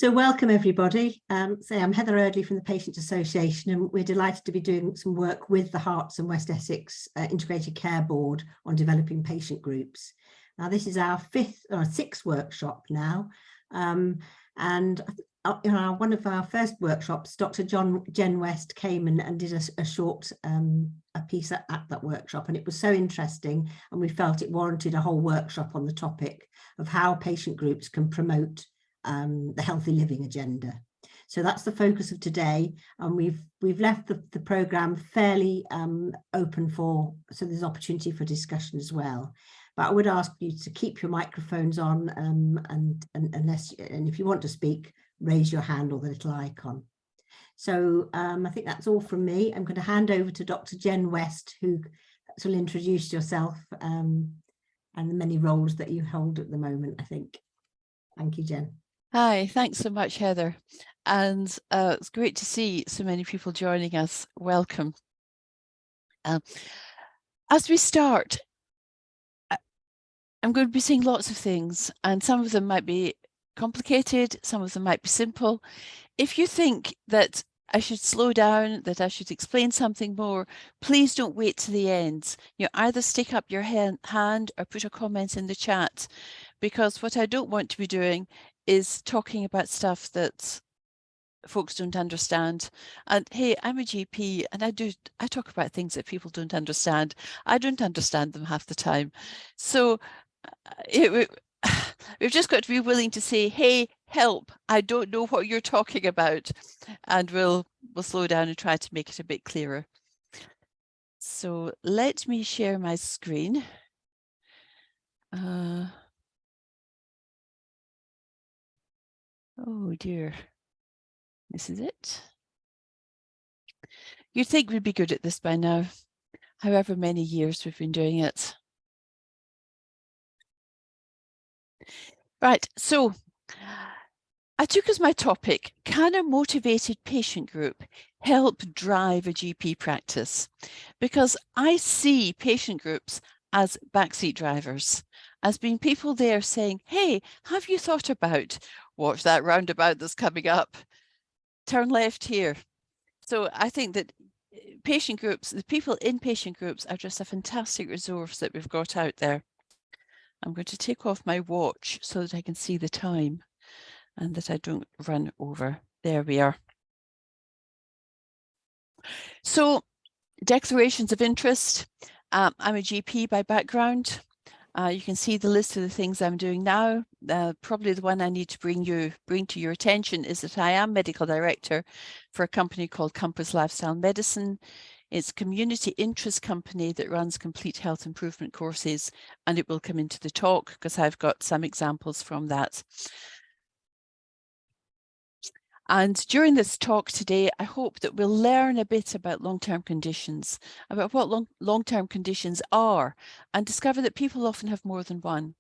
So welcome everybody. I'm Heather Eardley from the Patients Association, and we're delighted to be doing some work with the Herts and West Essex Integrated Care Board on developing patient groups. Now this is our sixth workshop now, and in one of our first workshops, Dr. Jen West came and did a short a piece at that workshop, and it was so interesting, and we felt it warranted a whole workshop on the topic of how patient groups can promote the healthy living agenda. So that's the focus of today, and we've left the programme fairly open so there's opportunity for discussion as well. But I would ask you to keep your microphones on, and if you want to speak, raise your hand or the little icon. So I think that's all from me. I'm going to hand over to Dr. Jen West, who will introduce yourself and the many roles that you hold at the moment, I think. Thank you, Jen. Hi, thanks so much, Heather. And it's great to see so many people joining us. Welcome. As we start, I'm going to be saying lots of things, and some of them might be complicated, some of them might be simple. If you think that I should slow down, that I should explain something more, please don't wait to the end. You know, either stick up your hand or put a comment in the chat, because what I don't want to be doing is talking about stuff that folks don't understand. And hey, I'm a GP, and I talk about things that people don't understand. I don't understand them half the time. So we've just got to be willing to say, hey, help, I don't know what you're talking about, and we'll slow down and try to make it a bit clearer. So let me share my screen. Oh dear, this is it. You'd think we'd be good at this by now, however many years we've been doing it. Right, so I took as my topic, can a motivated patient group help drive a GP practice? Because I see patient groups as backseat drivers, as being people there saying, hey, have you thought about, watch that roundabout that's coming up, turn left here. So I think that patient groups, the people in patient groups are just a fantastic resource that we've got out there. I'm going to take off my watch so that I can see the time and that I don't run over. There we are. So declarations of interest. I'm a GP by background. You can see the list of the things I'm doing now. Probably the one I need to bring to your attention is that I am medical director for a company called Compass Lifestyle Medicine. It's a community interest company that runs complete health improvement courses, and it will come into the talk because I've got some examples from that. And during this talk today, I hope that we'll learn a bit about long-term conditions, about what long-term conditions are, and discover that people often have more than one.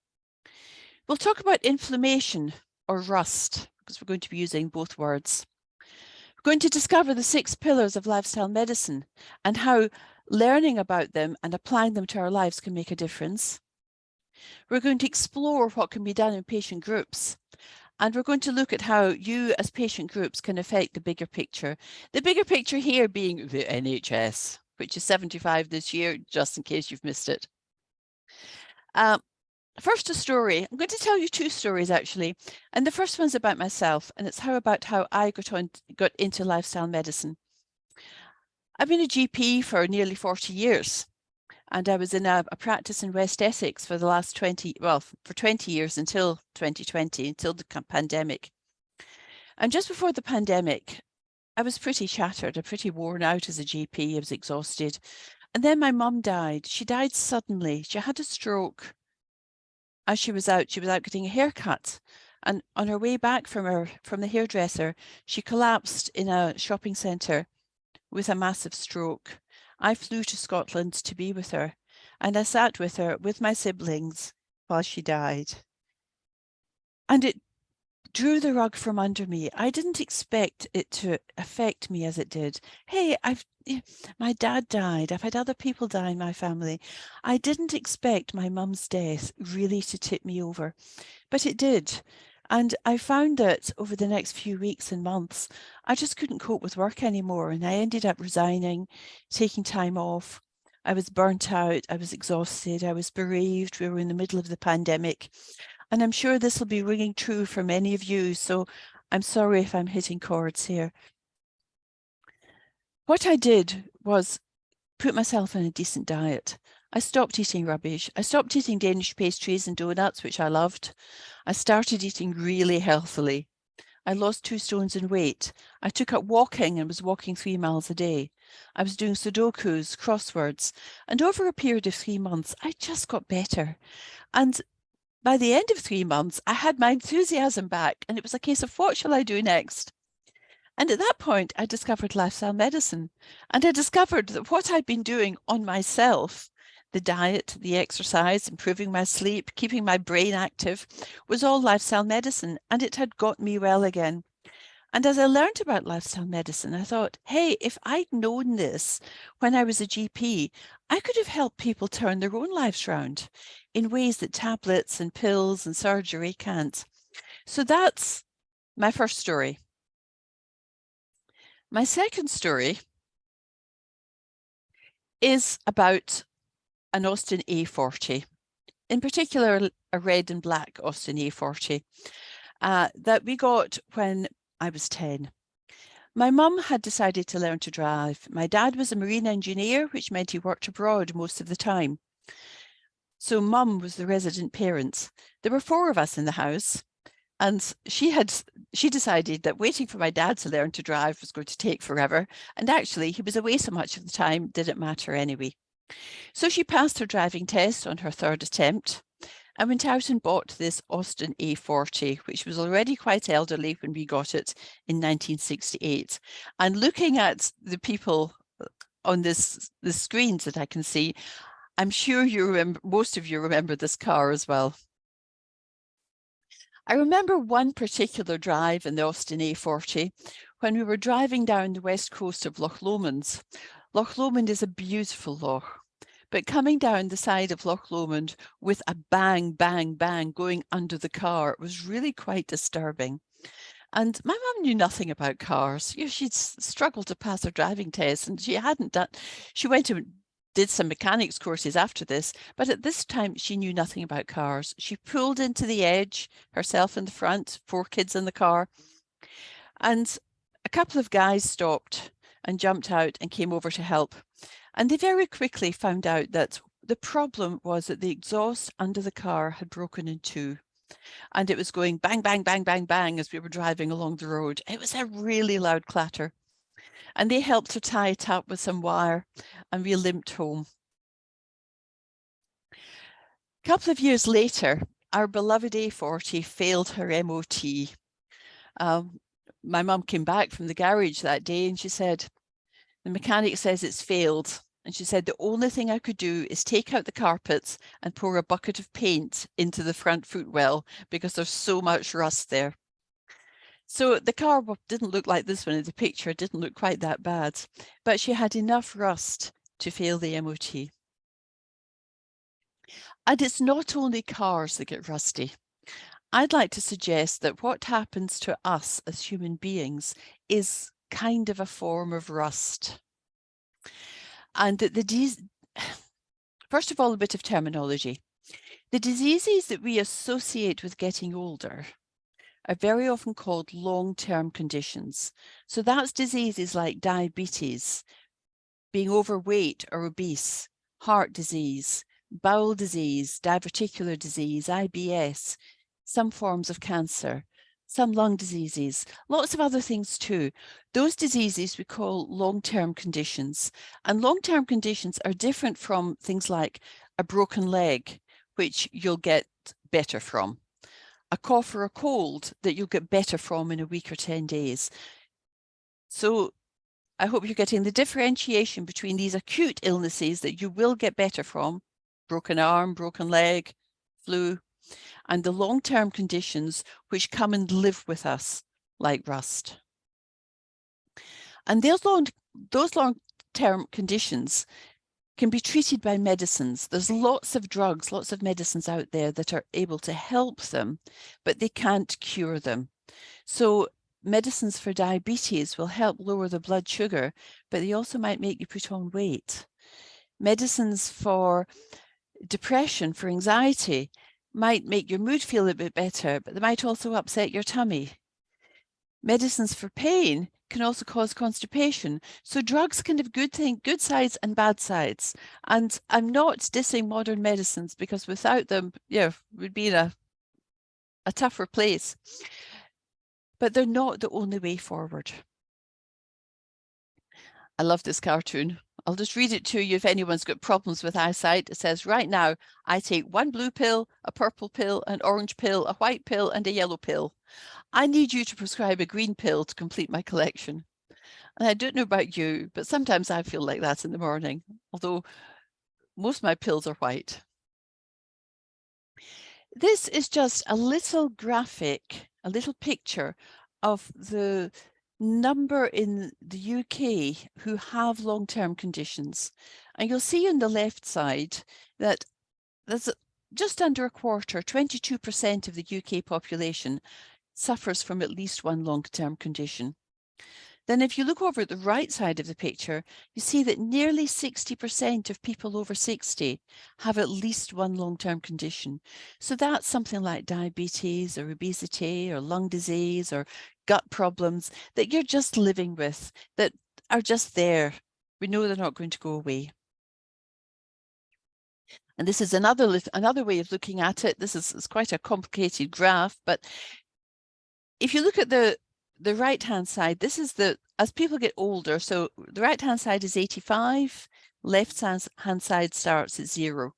We'll talk about inflammation or rust, because we're going to be using both words. We're going to discover the 6 pillars of lifestyle medicine and how learning about them and applying them to our lives can make a difference. We're going to explore what can be done in patient groups. And we're going to look at how you as patient groups can affect the bigger picture. The bigger picture here being the NHS, which is 75 this year, just in case you've missed it. First, a story. I'm going to tell you 2 stories, actually. And the first one's about myself, and it's about how I got into lifestyle medicine. I've been a GP for nearly 40 years. And I was in a practice in West Essex for the last 20 years until 2020, until the pandemic. And just before the pandemic, I was pretty shattered, pretty worn out as a GP. I was exhausted. And then my mum died. She died suddenly. She had a stroke. As she was out getting a haircut. And on her way back from the hairdresser, she collapsed in a shopping centre with a massive stroke. I flew to Scotland to be with her, and I sat with her, with my siblings, while she died. And it drew the rug from under me. I didn't expect it to affect me as it did. Hey, my dad died. I've had other people die in my family. I didn't expect my mum's death really to tip me over, but it did. And I found that over the next few weeks and months, I just couldn't cope with work anymore. And I ended up resigning, taking time off. I was burnt out. I was exhausted. I was bereaved. We were in the middle of the pandemic. And I'm sure this will be ringing true for many of you. So I'm sorry if I'm hitting chords here. What I did was put myself on a decent diet. I stopped eating rubbish. I stopped eating Danish pastries and donuts, which I loved. I started eating really healthily. I lost 2 stones in weight. I took up walking and was walking 3 miles a day. I was doing Sudokus, crosswords, and over a period of 3 months, I just got better. And by the end of 3 months, I had my enthusiasm back, and it was a case of what shall I do next? And at that point, I discovered lifestyle medicine, and I discovered that what I'd been doing on myself, the diet, the exercise, improving my sleep, keeping my brain active, was all lifestyle medicine, and it had got me well again. And as I learned about lifestyle medicine, I thought, hey, if I'd known this when I was a GP, I could have helped people turn their own lives around in ways that tablets and pills and surgery can't. So that's my first story. My second story is about an Austin A40, in particular a red and black Austin A40 that we got when I was 10. My mum had decided to learn to drive. My dad was a marine engineer, which meant he worked abroad most of the time. So mum was the resident parent. There were 4 of us in the house. And she decided that waiting for my dad to learn to drive was going to take forever. And actually, he was away so much of the time, didn't matter anyway. So she passed her driving test on her 3rd attempt and went out and bought this Austin A40, which was already quite elderly when we got it in 1968. And looking at the people on the screens that I can see, I'm sure you remember, most of you remember this car as well. I remember one particular drive in the Austin A40 when we were driving down the west coast of Loch Lomond. Loch Lomond is a beautiful loch, but coming down the side of Loch Lomond with a bang, bang, bang going under the car was really quite disturbing. And my mum knew nothing about cars. You know, she'd struggled to pass her driving test, and she hadn't done, she went and did some mechanics courses after this, but at this time she knew nothing about cars. She pulled into the edge, herself in the front, 4 kids in the car, and a couple of guys stopped and jumped out and came over to help. And they very quickly found out that the problem was that the exhaust under the car had broken in 2. And it was going bang, bang, bang, bang, bang as we were driving along the road. It was a really loud clatter. And they helped her tie it up with some wire, and we limped home. A couple of years later, our beloved A40 failed her MOT. My mum came back from the garage that day and she said, the mechanic says it's failed. And she said, the only thing I could do is take out the carpets and pour a bucket of paint into the front footwell because there's so much rust there. So the car didn't look like this one in the picture, it didn't look quite that bad, but she had enough rust to fail the MOT. And it's not only cars that get rusty. I'd like to suggest that what happens to us as human beings is kind of a form of rust. And that first of all, a bit of terminology. The diseases that we associate with getting older are very often called long-term conditions. So that's diseases like diabetes, being overweight or obese, heart disease, bowel disease, diverticular disease, IBS, some forms of cancer, some lung diseases, lots of other things too. Those diseases we call long-term conditions. And long-term conditions are different from things like a broken leg, which you'll get better from. A cough or a cold that you'll get better from in a week or 10 days. So I hope you're getting the differentiation between these acute illnesses that you will get better from, broken arm, broken leg, flu, and the long-term conditions which come and live with us, like rust. And those long-term conditions can be treated by medicines. There's lots of drugs, lots of medicines out there that are able to help them, but they can't cure them. So medicines for diabetes will help lower the blood sugar, but they also might make you put on weight. Medicines for depression, for anxiety, might make your mood feel a bit better, but they might also upset your tummy. Medicines for pain can also cause constipation. So drugs can have good sides and bad sides. And I'm not dissing modern medicines, because without them, we'd be in a tougher place. But they're not the only way forward. I love this cartoon. I'll just read it to you if anyone's got problems with eyesight. It says, right now, I take one blue pill, a purple pill, an orange pill, a white pill, and a yellow pill. I need you to prescribe a green pill to complete my collection. And I don't know about you, but sometimes I feel like that in the morning, although most of my pills are white. This is just a little graphic, a little picture of the number in the UK who have long-term conditions. And you'll see on the left side that there's just under a quarter, 22% of the UK population suffers from at least one long-term condition. Then if you look over at the right side of the picture, you see that nearly 60% of people over 60 have at least one long-term condition. So that's something like diabetes or obesity or lung disease or gut problems that you're just living with, that are just there. We know they're not going to go away. And this is another way of looking at it. This is quite a complicated graph, but if you look at the right-hand side, this is as people get older, so the right-hand side is 85, left-hand side starts at 0.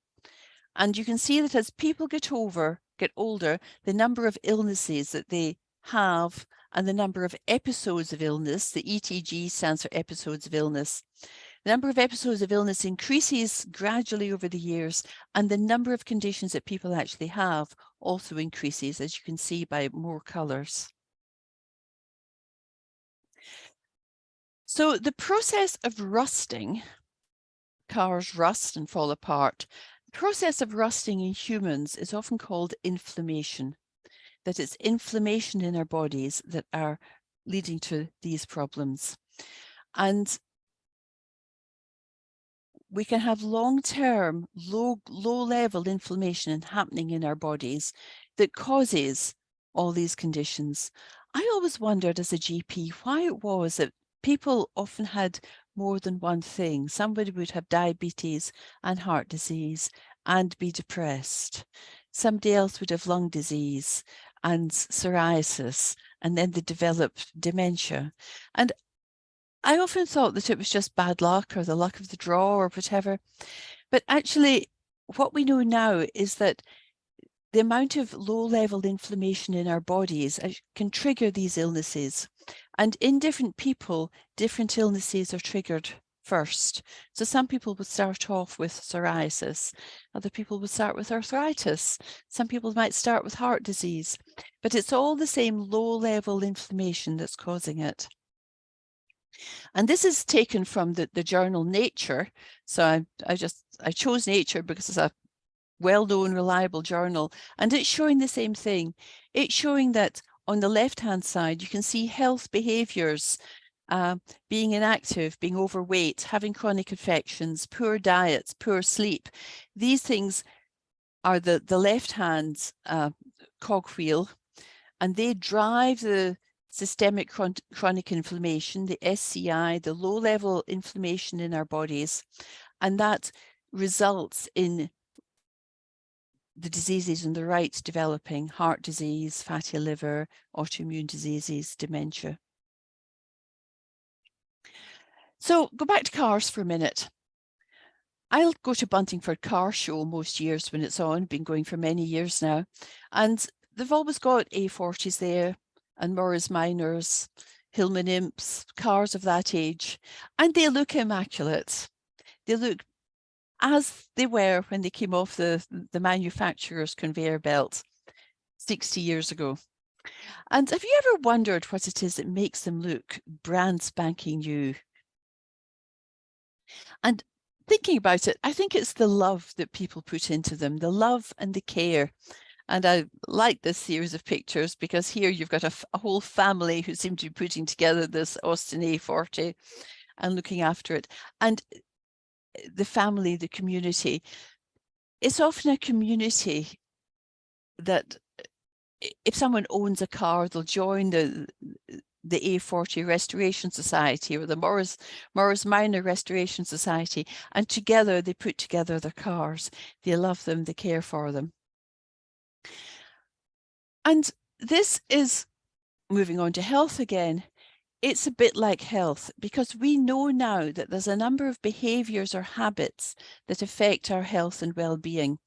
And you can see that as people get older, the number of illnesses that they have and the number of episodes of illness, the ETG stands for episodes of illness, the number of episodes of illness increases gradually over the years, and the number of conditions that people actually have also increases, as you can see by more colours. So the process of rusting, cars rust and fall apart. The process of rusting in humans is often called inflammation, that it's inflammation in our bodies that are leading to these problems. And we can have long-term, low-level inflammation happening in our bodies that causes all these conditions. I always wondered as a GP why it was that people often had more than one thing. Somebody would have diabetes and heart disease and be depressed. Somebody else would have lung disease and psoriasis, and then they develop dementia. And I often thought that it was just bad luck or the luck of the draw or whatever. But actually, what we know now is that the amount of low-level inflammation in our bodies can trigger these illnesses. And in different people, different illnesses are triggered first. So some people would start off with psoriasis, other people would start with arthritis, some people might start with heart disease, but it's all the same low-level inflammation that's causing it. And this is taken from the journal Nature. So I chose Nature because it's a well-known, reliable journal, and it's showing the same thing. It's showing that on the left-hand side, you can see health behaviors, being inactive, being overweight, having chronic infections, poor diets, poor sleep. These things are the left-hand cogwheel, and they drive the systemic chronic inflammation, the SCI, the low-level inflammation in our bodies, and that results in the diseases on the right developing: heart disease, fatty liver, autoimmune diseases, dementia. So go back to cars for a minute. I'll go to Buntingford Car Show most years when it's on, been going for many years now, and they've always got A40s there and Morris Minors, Hillman Imps, cars of that age, and they look immaculate. They look as they were when they came off the manufacturer's conveyor belt 60 years ago. And have you ever wondered what it is that makes them look brand spanking new? And thinking about it, I think it's the love that people put into them, the love and the care. And I like this series of pictures because here you've got a whole family who seem to be putting together this Austin A40 and looking after it. And the family, the community, it's often a community that if someone owns a car, they'll join the A40 Restoration Society or the Morris Minor Restoration Society, and together they put together their cars. They love them, they care for them. And this is moving on to health again. It's a bit like health because we know now that there's a number of behaviours or habits that affect our health and well-being.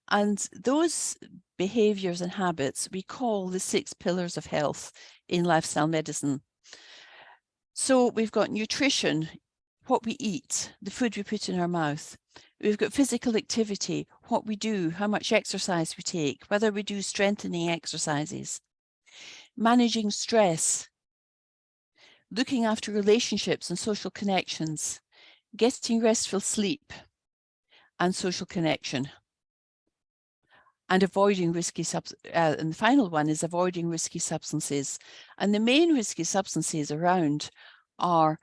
And those behaviours and habits we call the 6 pillars of health in lifestyle medicine. So we've got nutrition, what we eat, the food we put in our mouth. We've got physical activity, what we do, how much exercise we take, whether we do strengthening exercises. Managing stress, looking after relationships and social connections, getting restful sleep and social connection, and avoiding risky and the final one is avoiding risky substances. And the main risky substances around are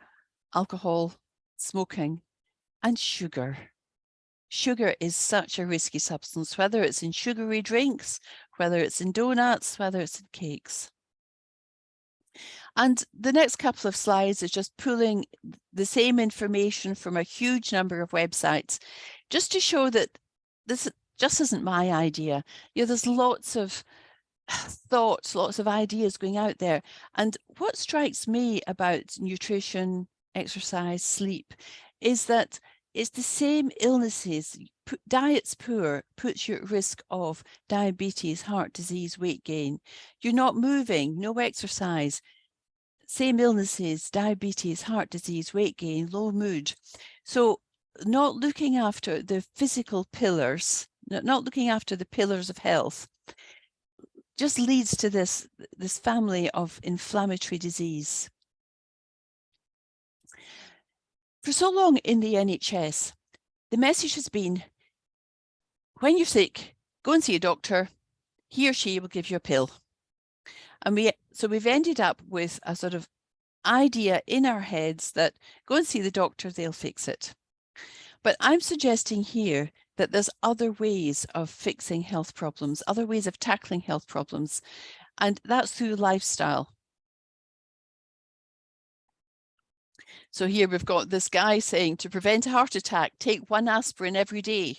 alcohol, smoking, and sugar. Sugar is such a risky substance, whether it's in sugary drinks, whether it's in donuts, whether it's in cakes. And the next couple of slides is just pulling the same information from a huge number of websites, just to show that this just isn't my idea. You know, there's lots of thoughts, lots of ideas going out there. And what strikes me about nutrition, exercise, sleep, is that it's the same illnesses. Diet's poor puts you at risk of diabetes, heart disease, weight gain. You're not moving, no exercise. Same illnesses, diabetes, heart disease, weight gain, low mood. So not looking after the physical pillars, not looking after the pillars of health, just leads to this family of inflammatory disease. For so long in the NHS, the message has been, when you're sick, go and see a doctor. He or she will give you a pill. And so we've ended up with a sort of idea in our heads that go and see the doctor, they'll fix it. But I'm suggesting here that there's other ways of fixing health problems, other ways of tackling health problems, and that's through lifestyle. So here we've got this guy saying, to prevent a heart attack, take 1 aspirin every day.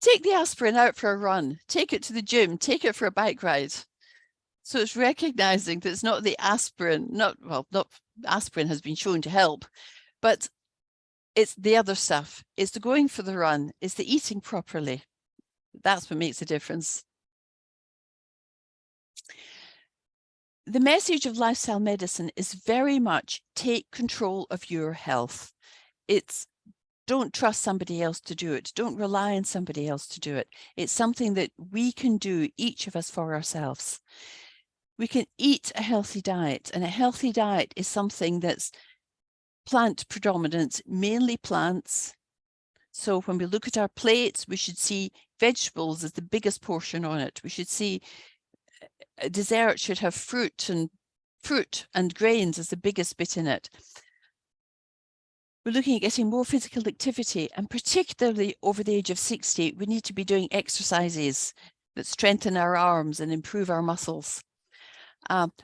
Take the aspirin out for a run, take it to the gym, take it for a bike ride. So it's recognizing that it's not the aspirin, not aspirin has been shown to help, but it's the other stuff. It's the going for the run, it's the eating properly. That's what makes a difference. The message of lifestyle medicine is very much take control of your health. It's don't trust somebody else to do it. Don't rely on somebody else to do it. It's something that we can do, each of us, for ourselves. We can eat a healthy diet, and a healthy diet is something that's plant predominant, mainly plants. So when we look at our plates, we should see vegetables as the biggest portion on it. We should see a dessert should have fruit and grains as the biggest bit in it. We're looking at getting more physical activity, and particularly over the age of 60, we need to be doing exercises that strengthen our arms and improve our muscles.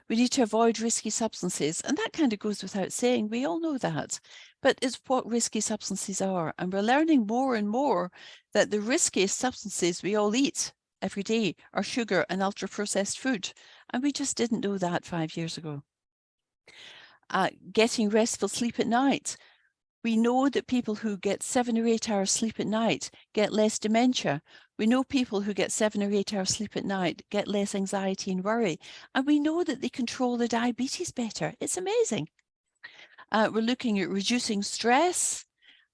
We need to avoid risky substances, and that kind of goes without saying. We all know that, but it's what risky substances are, and we're learning more and more that the riskiest substances we all eat every day are sugar and ultra-processed food, and we just didn't know that 5 years ago. Getting restful sleep at night. We know that people who get 7 or 8 hours sleep at night get less dementia. We know people who get 7 or 8 hours sleep at night get less anxiety and worry. And we know that they control their diabetes better. It's amazing. We're looking at reducing stress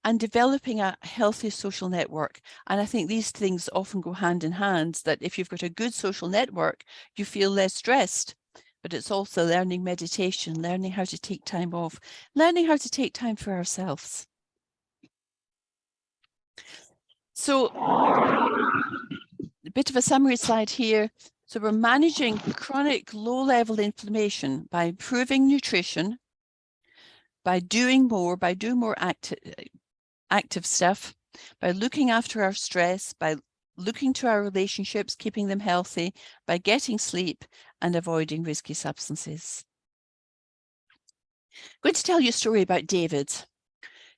and developing a healthy social network. And I think these things often go hand in hand, that if you've got a good social network, you feel less stressed. But it's also learning meditation, learning how to take time off, learning how to take time for ourselves. So a bit of a summary slide here. So we're managing chronic low-level inflammation by improving nutrition, by doing more active stuff, by looking after our stress, by looking to our relationships, keeping them healthy, by getting sleep and avoiding risky substances. I'm going to tell you a story about David.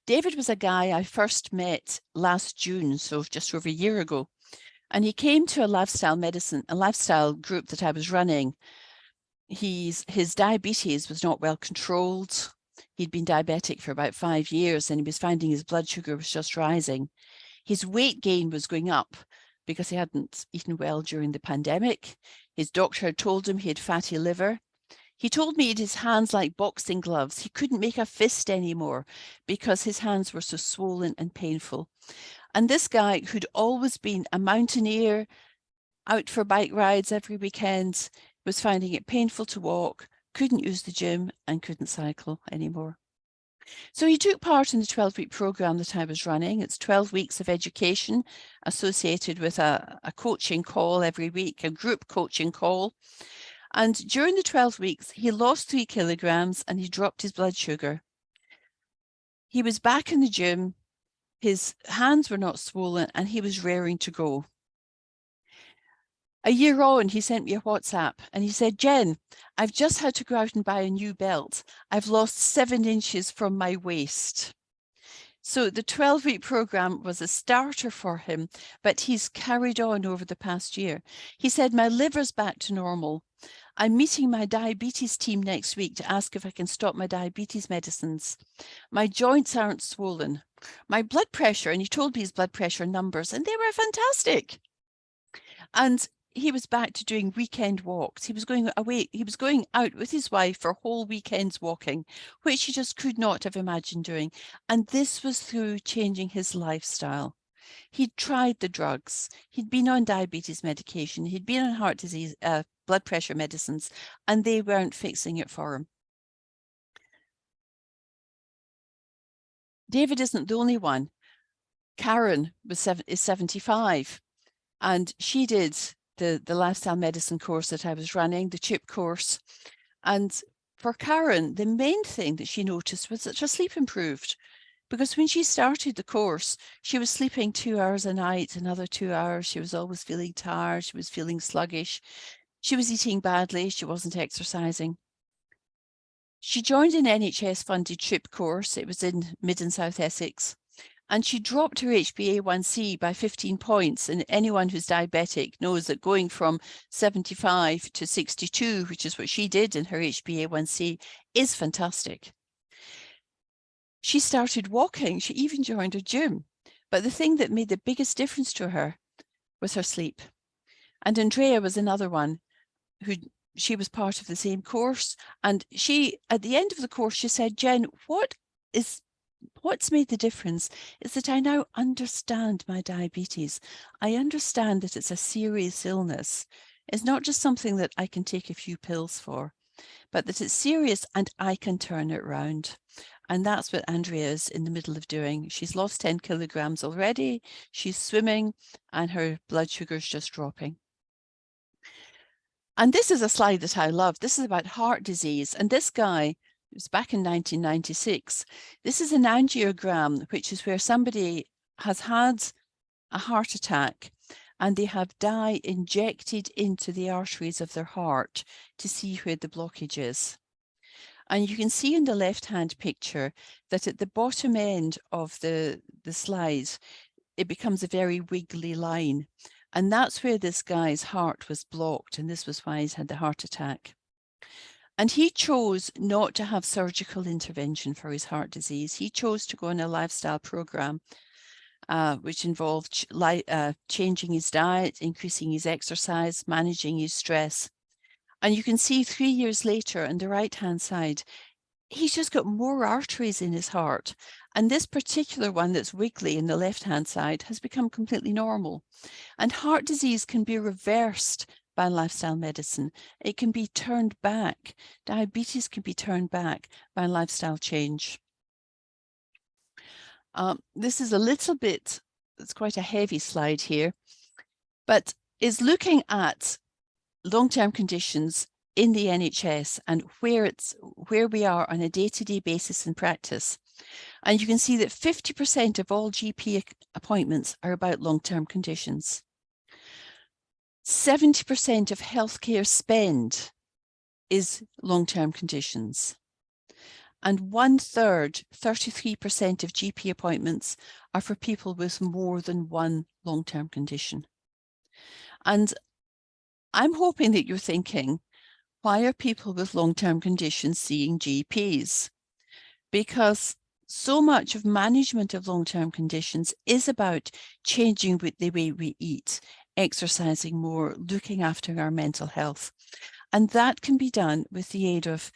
David was a guy I first met last June, so just over a year ago. And he came to a lifestyle group that I was running. His diabetes was not well controlled. He'd been diabetic for about 5 years and he was finding his blood sugar was just rising. His weight gain was going up because he hadn't eaten well during the pandemic. His doctor had told him he had fatty liver. He told me he had his hands like boxing gloves. He couldn't make a fist anymore because his hands were so swollen and painful. And this guy, who'd always been a mountaineer, out for bike rides every weekend, was finding it painful to walk, couldn't use the gym and couldn't cycle anymore. So he took part in the 12-week program that I was running. It's 12 weeks of education associated with a coaching call every week, a group coaching call. And during the 12 weeks, he lost 3 kilograms and he dropped his blood sugar. He was back in the gym. His hands were not swollen and he was raring to go. A year on, he sent me a WhatsApp and he said, Jen, I've just had to go out and buy a new belt. I've lost 7 inches from my waist. So the 12-week program was a starter for him, but he's carried on over the past year. He said, my liver's back to normal. I'm meeting my diabetes team next week to ask if I can stop my diabetes medicines. My joints aren't swollen. My blood pressure, and he told me his blood pressure numbers, and they were fantastic. And he was back to doing weekend walks. He was going away. He was going out with his wife for whole weekends walking, which he just could not have imagined doing. And this was through changing his lifestyle. He'd tried the drugs. He'd been on diabetes medication. He'd been on heart disease, blood pressure medicines, and they weren't fixing it for him. David isn't the only one. Karen is 75, and she did the lifestyle medicine course that I was running, the CHIP course. And for Karen, the main thing that she noticed was that her sleep improved. Because when she started the course, she was sleeping 2 hours a night, another 2 hours. She was always feeling tired. She was feeling sluggish. She was eating badly. She wasn't exercising. She joined an NHS-funded CHIP course. It was in Mid and South Essex. And she dropped her HbA1c by 15 points. And anyone who's diabetic knows that going from 75 to 62, which is what she did in her HbA1c, is fantastic. She started walking. She even joined a gym. But the thing that made the biggest difference to her was her sleep. And Andrea was another one who she was part of the same course. And she, at the end of the course, she said, Jen, what's made the difference is that I now understand my diabetes. I understand that it's a serious illness. It's not just something that I can take a few pills for, but that it's serious and I can turn it around. And that's what Andrea is in the middle of doing. She's lost 10 kilograms already. She's swimming and her blood sugar is just dropping. And this is a slide that I love. This is about heart disease. And this guy, it was back in 1996. This is an angiogram, which is where somebody has had a heart attack and they have dye injected into the arteries of their heart to see where the blockage is. And you can see in the left-hand picture that at the bottom end of the slide, it becomes a very wiggly line. And that's where this guy's heart was blocked. And this was why he's had the heart attack. And he chose not to have surgical intervention for his heart disease. He chose to go on a lifestyle program, which involved changing his diet, increasing his exercise, managing his stress. And you can see 3 years later on the right-hand side, he's just got more arteries in his heart. And this particular one that's wiggly in the left-hand side has become completely normal. And heart disease can be reversed by lifestyle medicine. It can be turned back. Diabetes can be turned back by lifestyle change. This is a little bit it's quite a heavy slide here, but is looking at long-term conditions in the NHS and where we are on a day-to-day basis in practice. And you can see that 50% of all GP appointments are about long-term conditions. 70% of healthcare spend is long-term conditions. And 1/3, 33% of GP appointments are for people with more than one long-term condition. And I'm hoping that you're thinking, why are people with long-term conditions seeing GPs? Because so much of management of long-term conditions is about changing the way we eat, exercising more, looking after our mental health. And that can be done with the aid of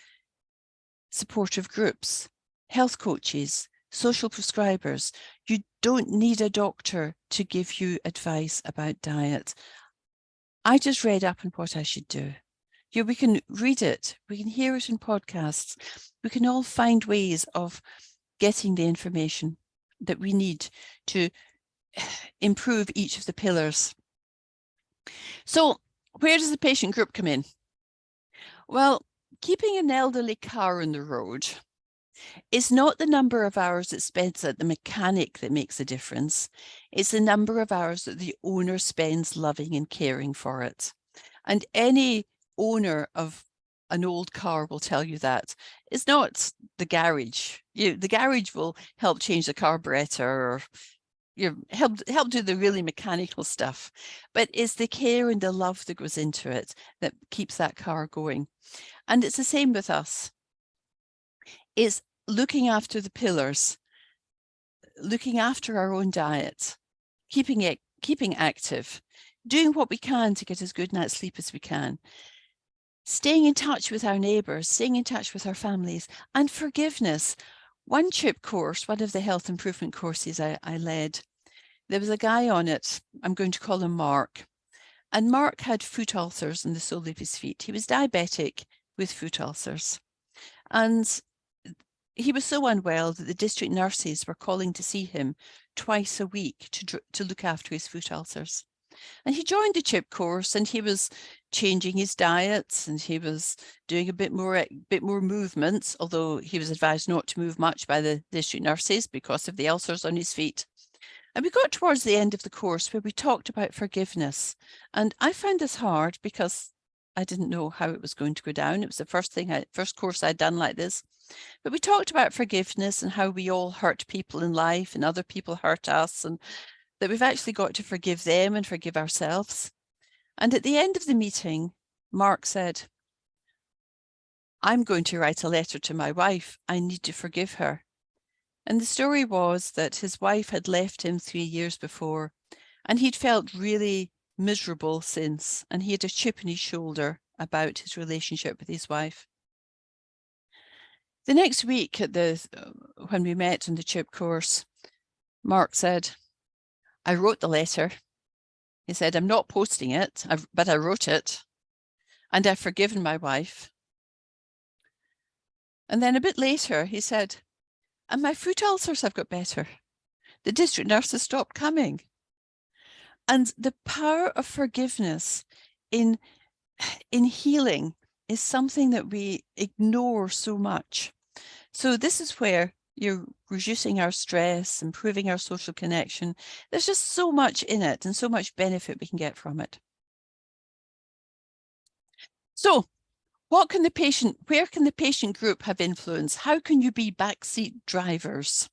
supportive groups, health coaches, social prescribers. You don't need a doctor to give you advice about diet. I just read up on what I should do. We can read it, we can hear it in podcasts, we can all find ways of getting the information that we need to improve each of the pillars. So where does the patient group come in? Well, keeping an elderly car on the road is not the number of hours it spends at the mechanic that makes a difference. It's the number of hours that the owner spends loving and caring for it. And any owner of an old car will tell you that. It's not the garage. The garage will help change the carburetor or help do the really mechanical stuff, but it's the care and the love that goes into it that keeps that car going. And it's the same with us. It's looking after the pillars, looking after our own diet, keeping active, doing what we can to get as good night's sleep as we can, staying in touch with our neighbours, staying in touch with our families, and forgiveness. One CHIP course, one of the health improvement courses I led, there was a guy on it, I'm going to call him Mark, and Mark had foot ulcers in the sole of his feet. He was diabetic with foot ulcers, and he was so unwell that the district nurses were calling to see him twice a week to look after his foot ulcers. And he joined the CHIP course, and he was changing his diets, and he was doing a bit more movements, although he was advised not to move much by the district nurses because of the ulcers on his feet. And we got towards the end of the course where we talked about forgiveness. And I found this hard because I didn't know how it was going to go down. It was the first course I'd done like this. But we talked about forgiveness and how we all hurt people in life and other people hurt us, and that we've actually got to forgive them and forgive ourselves. And at the end of the meeting, Mark said, I'm going to write a letter to my wife. I need to forgive her. And the story was that his wife had left him 3 years before, and he'd felt really miserable since, and he had a chip in his shoulder about his relationship with his wife. The next week when we met on the CHIP course, Mark said, I wrote the letter. He said, I'm not posting it, but I wrote it, and I've forgiven my wife. And then a bit later, he said, and my foot ulcers have got better. The district nurses stopped coming. And the power of forgiveness in healing is something that we ignore so much. So this is where you're reducing our stress, improving our social connection. There's just so much in it and so much benefit we can get from it. So where can the patient group have influence? How can you be backseat drivers?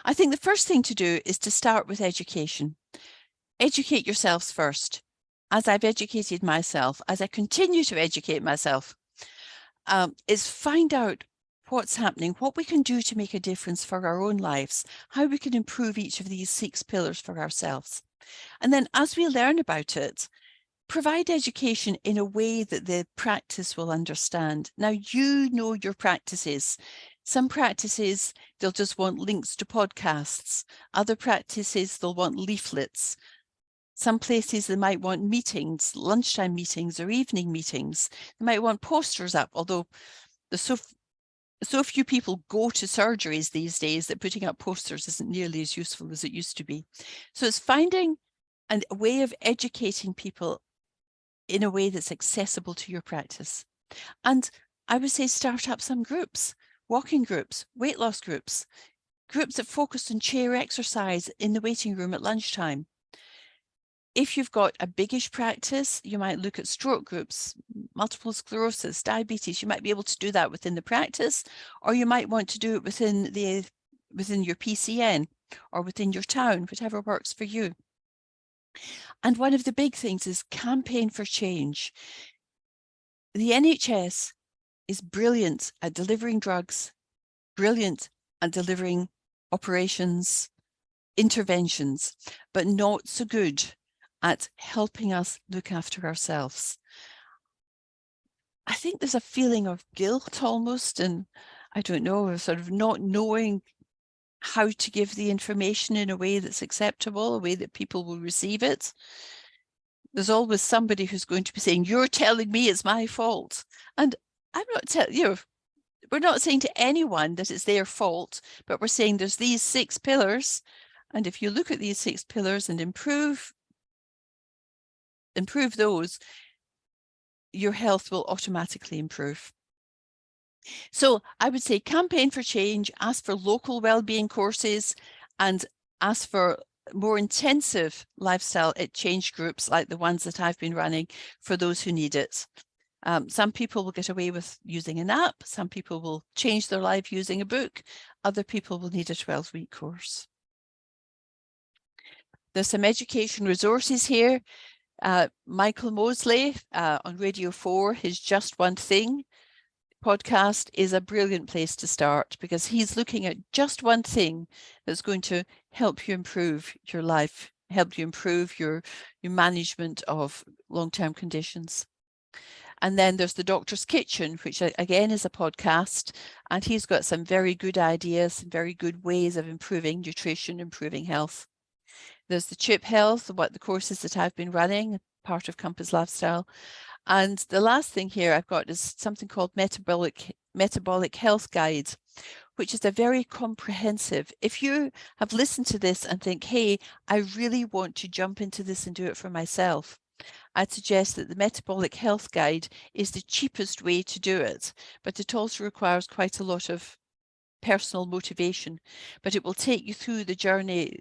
I think the first thing to do is to start with education. Educate yourselves first. As I've educated myself, as I continue to educate myself, is find out what's happening, what we can do to make a difference for our own lives, how we can improve each of these 6 pillars for ourselves. And then as we learn about it, provide education in a way that the practice will understand. Now, you know your practices. Some practices, they'll just want links to podcasts. Other practices, they'll want leaflets. Some places they might want meetings, lunchtime meetings or evening meetings. They might want posters up, although there's so few people go to surgeries these days that putting up posters isn't nearly as useful as it used to be. So it's finding a way of educating people in a way that's accessible to your practice. And I would say start up some groups, walking groups, weight loss groups, groups that focus on chair exercise in the waiting room at lunchtime. If you've got a biggish practice, you might look at stroke groups, multiple sclerosis, diabetes. You might be able to do that within the practice, or you might want to do it within your PCN or within your town, whatever works for you. And one of the big things is campaign for change. The NHS is brilliant at delivering drugs, brilliant at delivering operations, interventions, but not so good at helping us look after ourselves. I think there's a feeling of guilt almost, and I don't know, of sort of not knowing how to give the information in a way that's acceptable, a way that people will receive it. There's always somebody who's going to be saying, you're telling me it's my fault. And I'm not telling you, we're not saying to anyone that it's their fault, but we're saying there's these 6 pillars. And if you look at these 6 pillars and improve those, your health will automatically improve. So I would say campaign for change, ask for local wellbeing courses, and ask for more intensive lifestyle change groups like the ones that I've been running for those who need it. Some people will get away with using an app. Some people will change their life using a book. Other people will need a 12-week course. There's some education resources here. Michael Mosley on Radio 4, his Just One Thing podcast is a brilliant place to start, because he's looking at just one thing that's going to help you improve your life, help you improve your management of long-term conditions. And then there's the Doctor's Kitchen, which again is a podcast, and he's got some very good ideas, some very good ways of improving nutrition, improving health. There's the Chip Health, the courses that I've been running, part of Compass Lifestyle. And the last thing here I've got is something called Metabolic Health Guide, which is a very comprehensive. If you have listened to this and think, hey, I really want to jump into this and do it for myself, I'd suggest that the Metabolic Health Guide is the cheapest way to do it, but it also requires quite a lot of personal motivation. But it will take you through the journey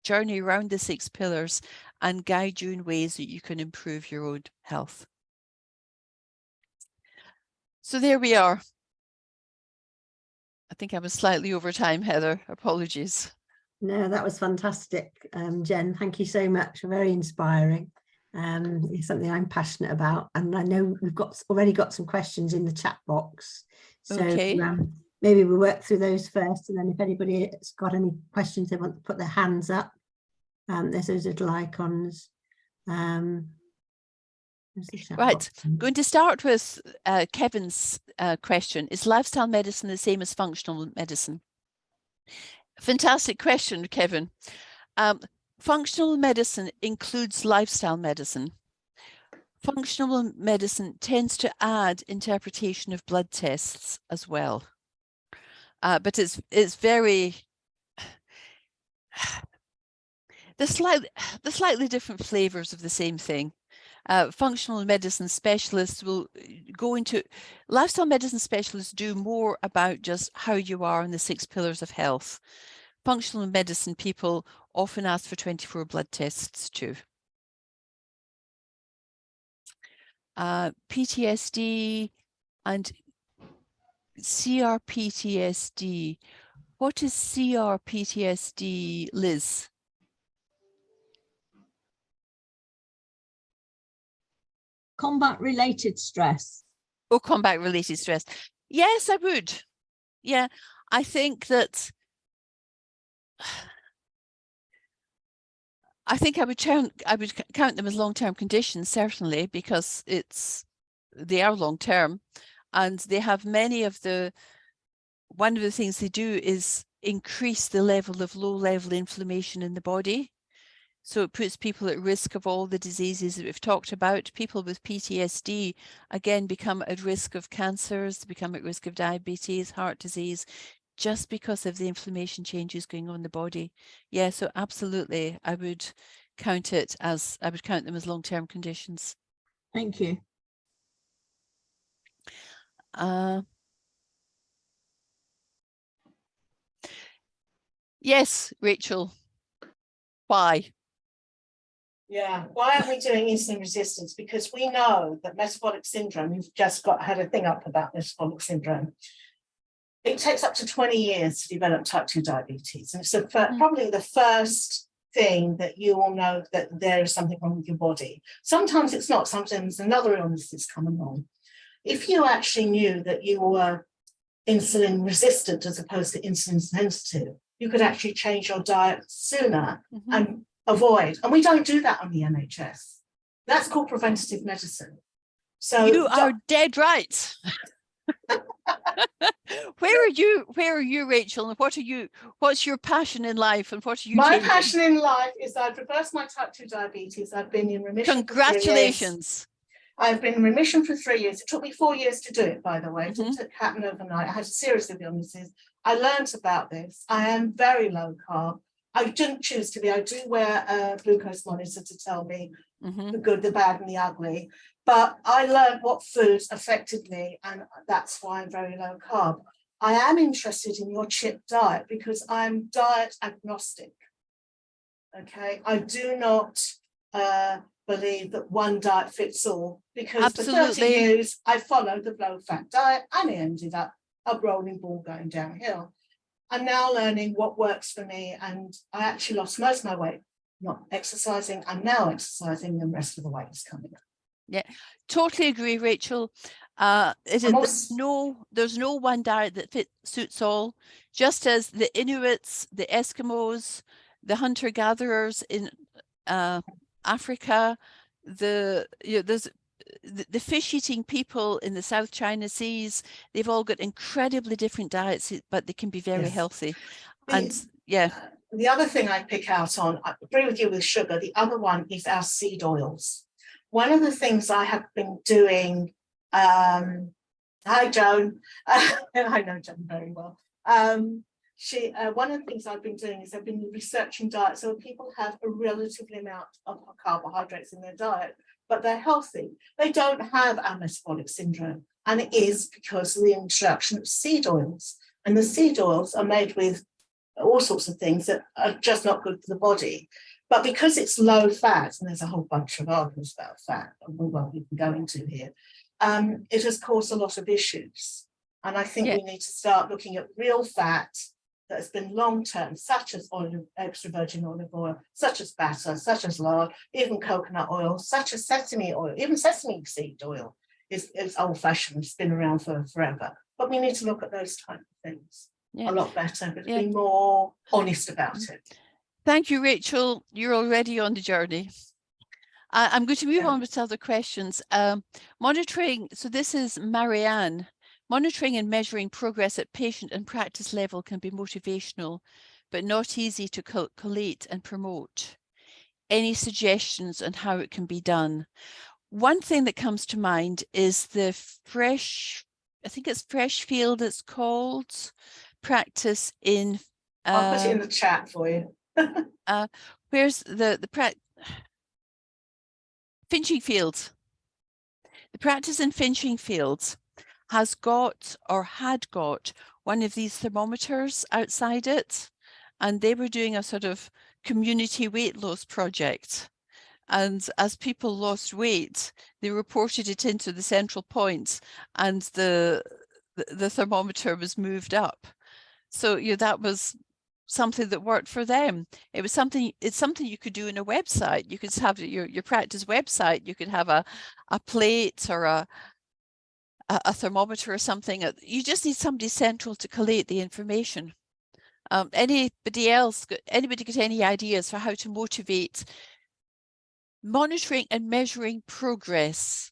around the 6 pillars and guide you in ways that you can improve your own health. So there we are. I think I was slightly over time, Heather. Apologies. No, that was fantastic, Jen. Thank you so much. Very inspiring. It's something I'm passionate about, and I know we've already got some questions in the chat box. So okay. Maybe we'll work through those first, and then if anybody's got any questions they want to put their hands up, there's those little icons. Right, I'm going to start with Kevin's question. Is lifestyle medicine the same as functional medicine? Fantastic question, Kevin. Functional medicine includes lifestyle medicine. Functional medicine tends to add interpretation of blood tests as well. But it's very, the slightly different flavors of the same thing. Functional medicine specialists will go into, lifestyle medicine specialists do more about just how you are in the 6 pillars of health. Functional medicine people often ask for 24 blood tests too. PTSD and CRPTSD. What is CRPTSD, Liz? Combat-related stress. Oh, combat-related stress. Yes, I would. Yeah, I think that I would count them as long-term conditions, certainly, because they are long-term, and they have one of the things they do is increase the level of low-level inflammation in the body. So it puts people at risk of all the diseases that we've talked about. People with PTSD, again, become at risk of cancers, become at risk of diabetes, heart disease, just because of the inflammation changes going on in the body. Yeah, so absolutely, I would count them as long-term conditions. Thank you. Yes, Rachel. Why? Yeah, why aren't we doing insulin resistance? Because we know that metabolic syndrome, you've just had a thing up about metabolic syndrome. It takes up to 20 years to develop type 2 diabetes. And it's probably the first thing that you will know that there is something wrong with your body. Sometimes it's not, sometimes another illness is coming on. If you actually knew that you were insulin resistant as opposed to insulin sensitive, you could actually change your diet sooner and avoid. And we don't do that on the NHS. That's called preventative medicine. So you are dead right. Where are you, Rachel, and what's your passion in life, and what are you My changing? passion in life is I've reversed my type 2 diabetes. I've been in remission. Congratulations. I've been in remission for 3 years. It took me 4 years to do it, by the way. It didn't happen overnight. I had a series of illnesses. I learned about this. I am very low carb. I didn't choose to be. I do wear a glucose monitor to tell me the good, the bad, and the ugly. But I learned what foods affected me, and that's why I'm very low carb. I am interested in your CHIP diet because I'm diet agnostic. Okay, I do not believe that one diet fits all, because for 30 years I followed the low fat diet and it ended up a rolling ball going downhill. I'm now learning what works for me, and I actually lost most of my weight not exercising. I'm now exercising, and the rest of the weight is coming up. Yeah, totally agree, Rachel. There's no one diet that suits all. Just as the Inuits, the Eskimos, the hunter-gatherers in Africa, there's the fish-eating people in the South China Seas, they've all got incredibly different diets, but they can be very healthy. The other thing I pick out on, I agree with you with sugar, the other one is our seed oils. One of the things I have been doing, hi Joan, I know Joan very well. One of the things I've been doing is I've been researching diets so people have a relatively amount of carbohydrates in their diet, but they're healthy. They don't have our metabolic syndrome, and it is because of the introduction of seed oils. And the seed oils are made with all sorts of things that are just not good for the body. But because it's low fat, and there's a whole bunch of arguments about fat, we won't even go into here, it has caused a lot of issues. And I think we need to start looking at real fat that has been long-term, such as extra virgin olive oil, such as butter, such as lard, even coconut oil, such as sesame oil, even sesame seed oil is old-fashioned, it's been around for forever. But we need to look at those type of things a lot better, but be more honest about it. Thank you, Rachel. You're already on the journey. I'm going to move on with other questions. Monitoring, so this is Marianne. Monitoring and measuring progress at patient and practice level can be motivational, but not easy to collate and promote. Any suggestions on how it can be done? One thing that comes to mind is the I think it's Freshfield it's called, practice in... I'll put it in the chat for you. Where's the Finching Fields? The practice in Finching Fields has got or had got one of these thermometers outside it, and they were doing a sort of community weight loss project. And as people lost weight, they reported it into the central point, and the thermometer was moved up. So that was something that worked for them. It's something you could do in a website. You could have your practice website. You could have a plate or a thermometer or something. You just need somebody central to collate the information. Anybody got any ideas for how to motivate monitoring and measuring progress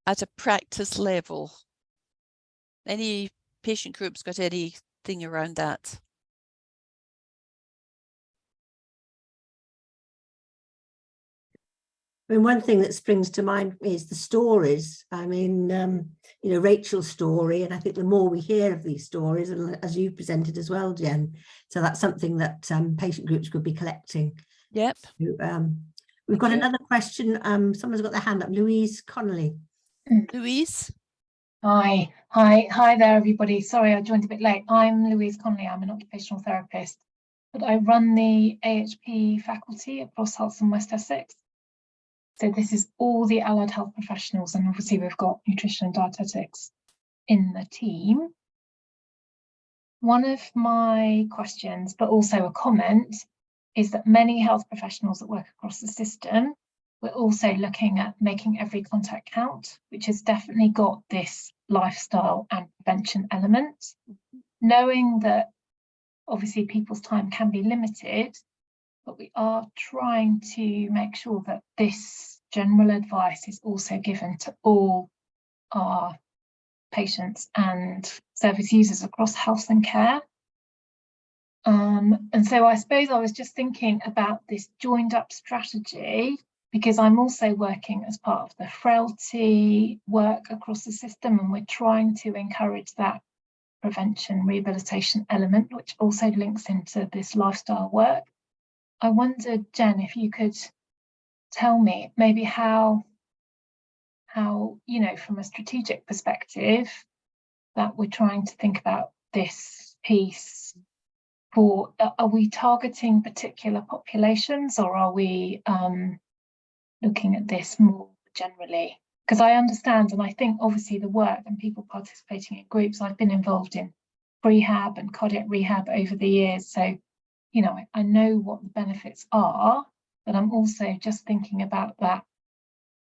at a practice level? Any patient groups got anything around that? I mean, one thing that springs to mind is the stories. I mean, you know, Rachel's story, and I think the more we hear of these stories, and as you presented as well, Jen, so that's something that patient groups could be collecting. Yep. So, we've got another question. Someone's got their hand up. Louise Connolly. Louise? Hi there, everybody. Sorry, I joined a bit late. I'm Louise Connolly. I'm an occupational therapist, but I run the AHP faculty across Herts and West Essex. So this is all the allied health professionals, and obviously we've got nutrition and dietetics in the team. One of my questions, but also a comment, is that many health professionals that work across the system, we're also looking at making every contact count, which has definitely got this lifestyle and prevention element. Knowing that obviously people's time can be limited, but we are trying to make sure that this general advice is also given to all our patients and service users across health and care. And so I suppose I was just thinking about this joined up strategy, because I'm also working as part of the frailty work across the system, and we're trying to encourage that prevention rehabilitation element, which also links into this lifestyle work. I wondered, Jen, if you could tell me maybe how, you know, from a strategic perspective, that we're trying to think about this piece for, are we targeting particular populations, or are we looking at this more generally? Because I understand, and I think obviously the work and people participating in groups, I've been involved in prehab and cardiac rehab over the years. So, you know, I know what the benefits are, but I'm also just thinking about that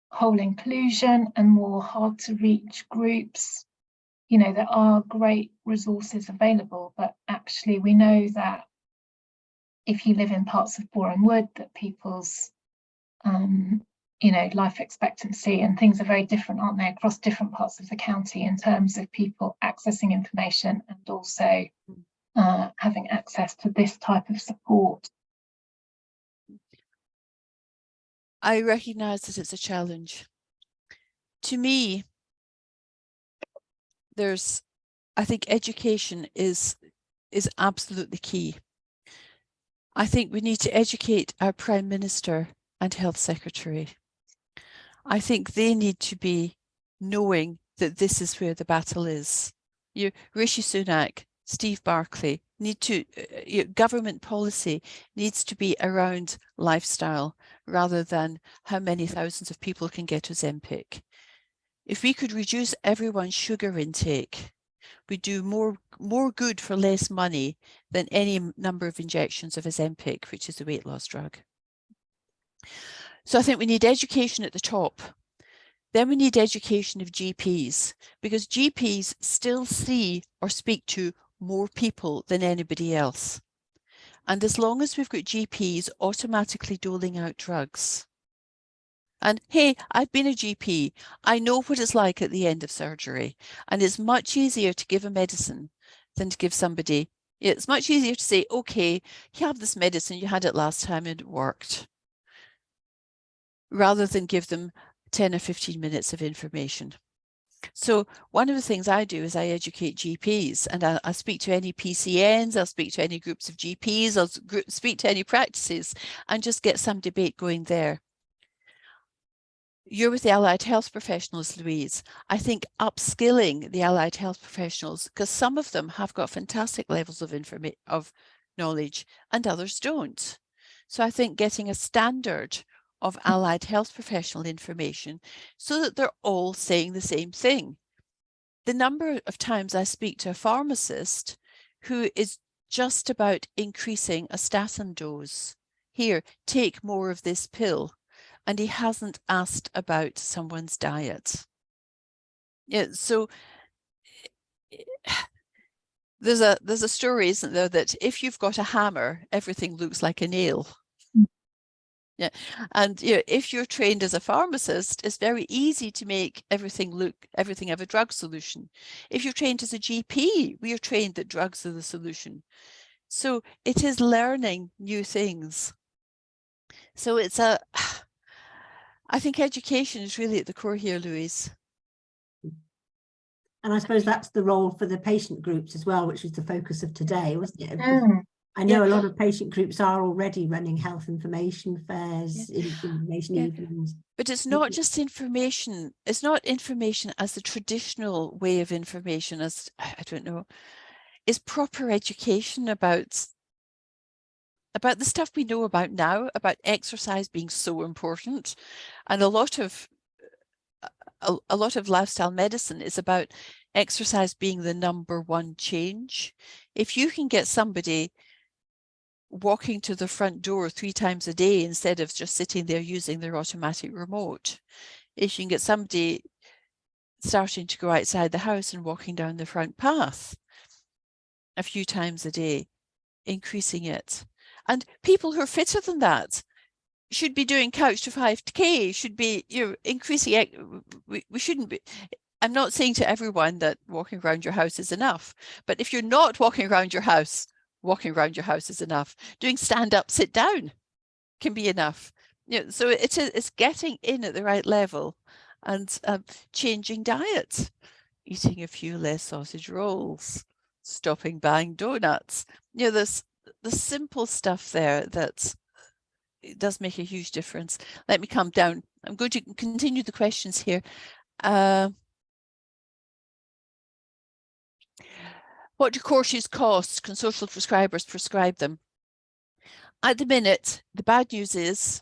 whole inclusion and more hard to reach groups. You know, there are great resources available, but actually we know that if you live in parts of Boreham Wood, that people's you know, life expectancy and things are very different, aren't they, across different parts of the county in terms of people accessing information and also having access to this type of support. I recognise that it's a challenge. To me, I think education is absolutely key. I think we need to educate our Prime Minister and Health Secretary. I think they need to be knowing that this is where the battle is. Rishi Sunak, Steve Barclay need to, government policy needs to be around lifestyle rather than how many thousands of people can get Ozempic. If we could reduce everyone's sugar intake, we do more good for less money than any number of injections of Ozempic, which is a weight loss drug. So I think we need education at the top. Then we need education of GPs, because GPs still see or speak to more people than anybody else. And as long as we've got GPs automatically doling out drugs, and hey, I've been a GP, I know what it's like at the end of surgery, and it's much easier to give a medicine than to give somebody, it's much easier to say, okay, you have this medicine, you had it last time and it worked, rather than give them 10 or 15 minutes of information. So one of the things I do is I educate GPs, and I speak to any PCNs, I'll speak to any groups of GPs, I'll speak to any practices and just get some debate going there. You're with the allied health professionals, Louise. I think upskilling the allied health professionals, because some of them have got fantastic levels of knowledge and others don't. So I think getting a standard of allied health professional information so that they're all saying the same thing. The number of times I speak to a pharmacist who is just about increasing a statin dose. Here, take more of this pill. And he hasn't asked about someone's diet. Yeah, so there's a story, isn't there, that if you've got a hammer, everything looks like a nail. Yeah, and if you're trained as a pharmacist, it's very easy to make everything have a drug solution. If you're trained as a GP, we are trained that drugs are the solution. So it is learning new things. So it's I think education is really at the core here, Louise. And I suppose that's the role for the patient groups as well, which was the focus of today, wasn't it? I know a lot of patient groups are already running health information fairs, information evenings. But it's not just information. It's not information as the traditional way of information, as I don't know. It's proper education about the stuff we know about now, about exercise being so important. And a lot of lifestyle medicine is about exercise being the #1 change. If you can get somebody walking to the front door 3 times a day instead of just sitting there using their automatic remote, if you can get somebody starting to go outside the house and walking down the front path a few times a day, increasing it. And people who are fitter than that should be doing couch to 5K, should be, increasing it. We shouldn't be. I'm not saying to everyone that walking around your house is enough, but if you're not walking around your house is enough. Doing stand up, sit down can be enough. So it's getting in at the right level and changing diet, eating a few less sausage rolls, stopping buying donuts. There's the simple stuff there that it does make a huge difference. Let me calm down. I'm going to continue the questions here. What do courses cost? Can social prescribers prescribe them? At the minute, the bad news is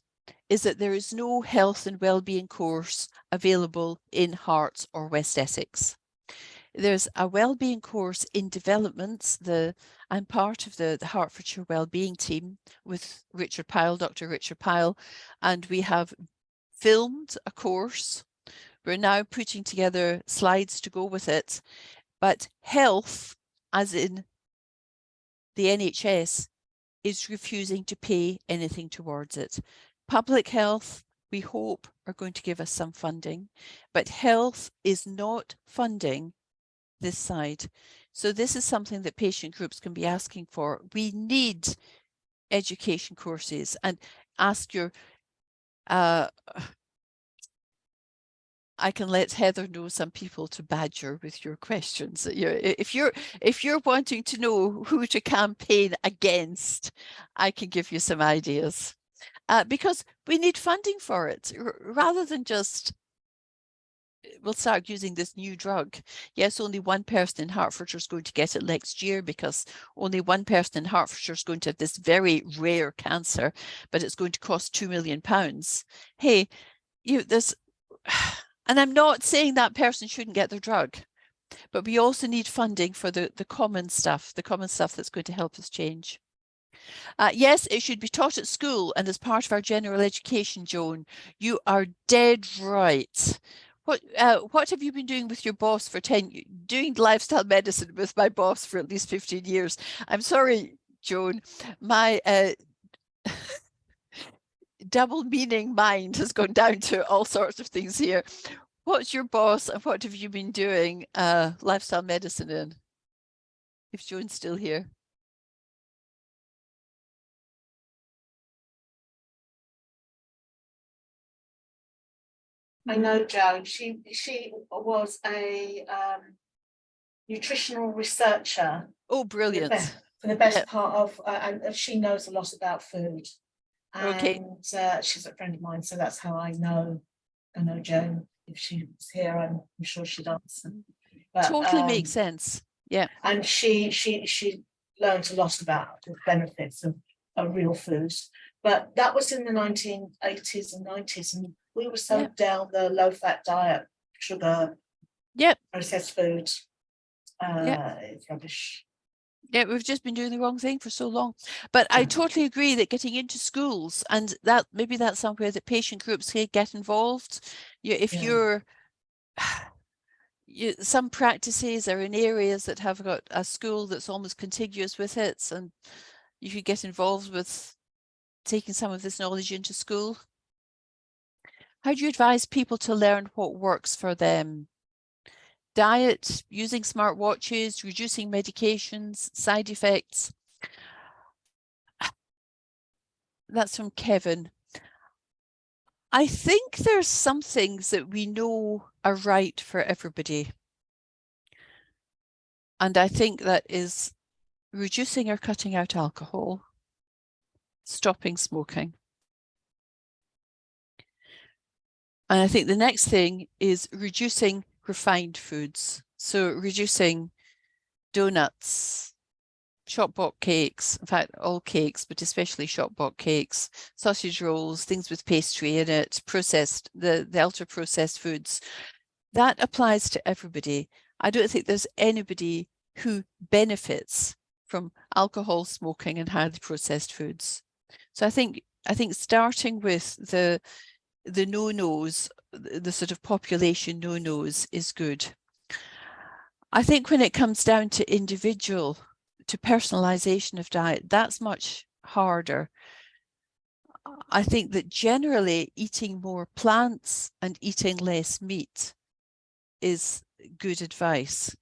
that there is no health and wellbeing course available in Herts or West Essex. There's a wellbeing course in development. I'm part of the Hertfordshire Wellbeing team with Richard Pyle, Dr. Richard Pyle, and we have filmed a course. We're now putting together slides to go with it. But health, as in the NHS, is refusing to pay anything towards it. Public health, we hope, are going to give us some funding, but health is not funding this side. So this is something that patient groups can be asking for. We need education courses, and ask your I can let Heather know some people to badger with your questions. If you're wanting to know who to campaign against, I can give you some ideas, because we need funding for it, rather than just we'll start using this new drug. Yes, only one person in Hertfordshire is going to get it next year, because only one person in Hertfordshire is going to have this very rare cancer, but it's going to cost £2 million. Hey, there's and I'm not saying that person shouldn't get their drug, but we also need funding for the common stuff that's going to help us change. Yes, it should be taught at school and as part of our general education, Joan. You are dead right. What have you been doing with your boss for 10 years? Doing lifestyle medicine with my boss for at least 15 years. I'm sorry, Joan, my double meaning mind has gone down to all sorts of things here. What's your boss and what have you been doing lifestyle medicine in? If Joan's still here. I know Joan. She was a nutritional researcher. Oh, brilliant! For the best part of, and she knows a lot about food. Okay. And she's a friend of mine, so that's how I know Joan. If she was here, I'm sure she'd answer. But, totally makes sense. Yeah. And she learned a lot about the benefits of real foods. But that was in the 1980s and 90s, and we were so down the low-fat diet, sugar, processed food. It's rubbish. Yeah, we've just been doing the wrong thing for so long. But I totally agree that getting into schools, and that maybe that's somewhere that patient groups can get involved. Some practices are in areas that have got a school that's almost contiguous with it, and you could get involved with taking some of this knowledge into school. How do you advise people to learn what works for them? Diet, using smartwatches, reducing medications, side effects. That's from Kevin. I think there's some things that we know are right for everybody. And I think that is reducing or cutting out alcohol, stopping smoking. And I think the next thing is reducing refined foods. So reducing donuts, shop-bought cakes, in fact, all cakes, but especially shop-bought cakes, sausage rolls, things with pastry in it, processed, the ultra-processed foods. That applies to everybody. I don't think there's anybody who benefits from alcohol, smoking, and highly processed foods. So I think starting with the no-nos, the sort of population no-nos is good. I think when it comes down to individual, to personalization of diet, that's much harder. I think that generally eating more plants and eating less meat is good advice.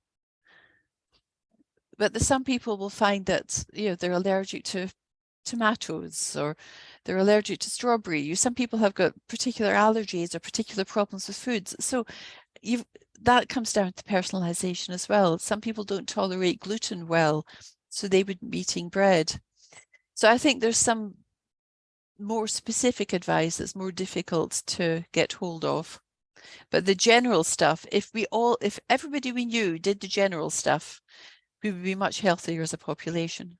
But some people will find that, you know, they're allergic to tomatoes or they're allergic to strawberry. Some people have got particular allergies or particular problems with foods. So that comes down to personalization as well. Some people don't tolerate gluten well, so they wouldn't be eating bread. So I think there's some more specific advice that's more difficult to get hold of. But the general stuff, if everybody we knew did the general stuff, we would be much healthier as a population.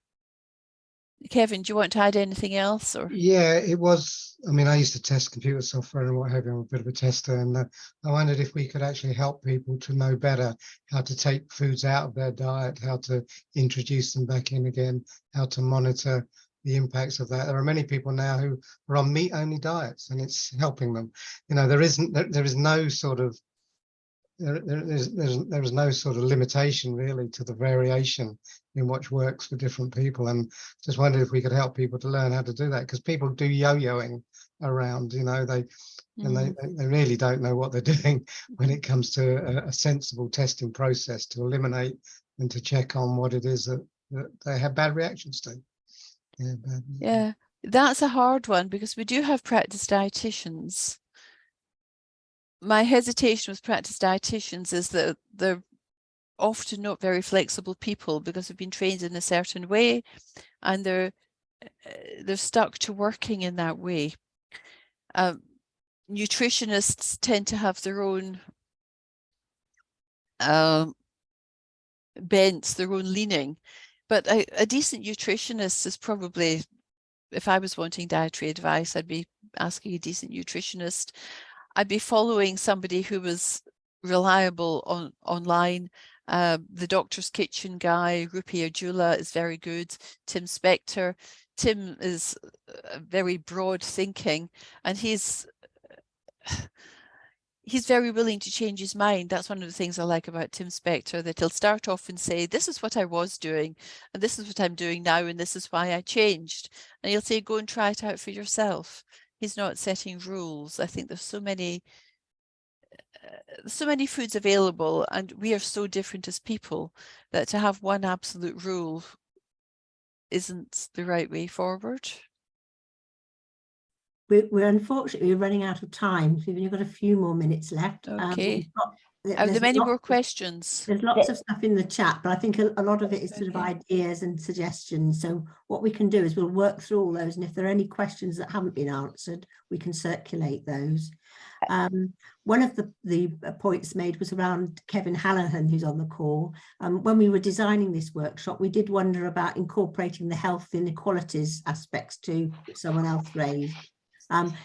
Kevin, do you want to add anything else? Or yeah, it was. I mean, I used to test computer software and what have you. I'm a bit of a tester, and I wondered if we could actually help people to know better how to take foods out of their diet, how to introduce them back in again, how to monitor the impacts of that. There are many people now who are on meat-only diets, and it's helping them. You know, there is no sort of there is no sort of limitation really to the variation in what works for different people, and just wondered if we could help people to learn how to do that, because people do yo-yoing around, you know, they really don't know what they're doing when it comes to a sensible testing process to eliminate and to check on what it is that they have bad reactions to. Yeah, that's a hard one, because we do have practice dietitians. My hesitation with practice dietitians is that they're often not very flexible people because they've been trained in a certain way, and they're stuck to working in that way. Nutritionists tend to have their own bents, their own leaning, but a decent nutritionist is probably, if I was wanting dietary advice, I'd be asking a decent nutritionist. I'd be following somebody who was reliable online. The Doctor's Kitchen guy, Rupi Ajula, is very good. Tim Spector. Tim is very broad thinking, and he's very willing to change his mind. That's one of the things I like about Tim Spector, that he'll start off and say, this is what I was doing, and this is what I'm doing now, and this is why I changed. And he'll say, go and try it out for yourself. He's not setting rules. I think there's so many foods available, and we are so different as people that to have one absolute rule isn't the right way forward. We're unfortunately running out of time. So we've only got a few more minutes left. Okay. Are there many more questions? There's lots of stuff in the chat, but I think a lot of it is sort of ideas and suggestions. So what we can do is we'll work through all those, and if there are any questions that haven't been answered, we can circulate those. One of the points made was around Kevin Hallahan, who's on the call. When we were designing this workshop, we did wonder about incorporating the health inequalities aspects to someone else raised.